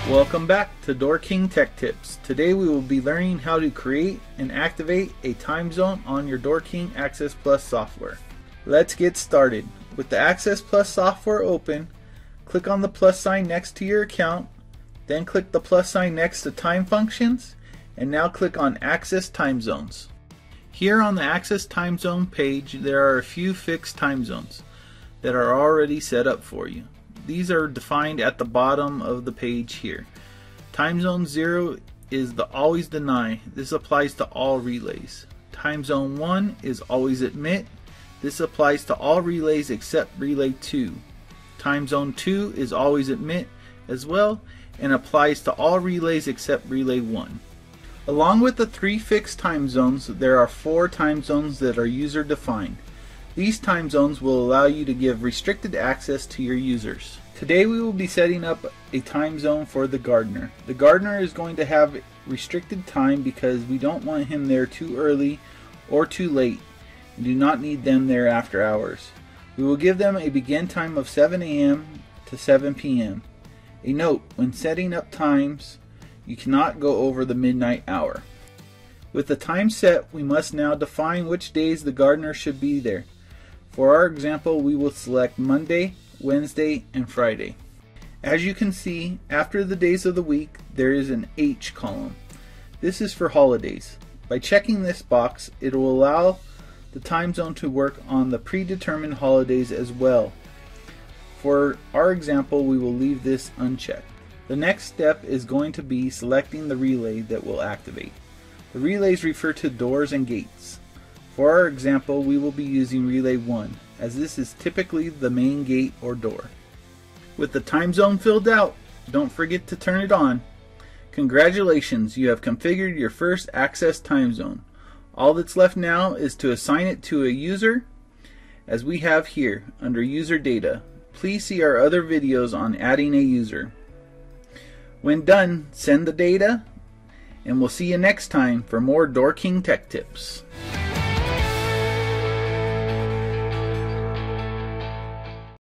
Welcome back to DoorKing Tech Tips. Today we will be learning how to create and activate a time zone on your DoorKing Access Plus software. Let's get started. With the Access Plus software open, click on the plus sign next to your account, then click the plus sign next to Time Functions, and now click on Access Time Zones. Here on the Access Time Zone page, there are a few fixed time zones that are already set up for you. These are defined at the bottom of the page here. Time Zone 0 is the Always Deny. This applies to all relays. Time Zone 1 is Always Admit. This applies to all relays except Relay 2. Time Zone 2 is Always Admit as well and applies to all relays except Relay 1. Along with the 3 fixed time zones, there are 4 time zones that are user defined. These time zones will allow you to give restricted access to your users. Today we will be setting up a time zone for the gardener. The gardener is going to have restricted time because we don't want him there too early or too late and do not need them there after hours. We will give them a begin time of 7 a.m. to 7 p.m. A note, when setting up times, you cannot go over the midnight hour. With the time set, we must now define which days the gardener should be there. For our example, we will select Monday, Wednesday, and Friday. As you can see, after the days of the week, there is an H column. This is for holidays. By checking this box, it will allow the time zone to work on the predetermined holidays as well. For our example, we will leave this unchecked. The next step is going to be selecting the relay that will activate. The relays refer to doors and gates. For our example, we will be using Relay 1, as this is typically the main gate or door. With the time zone filled out, don't forget to turn it on. Congratulations, you have configured your first Access time zone. All that's left now is to assign it to a user, as we have here under User Data. Please see our other videos on adding a user. When done, send the data, and we'll see you next time for more DoorKing Tech Tips.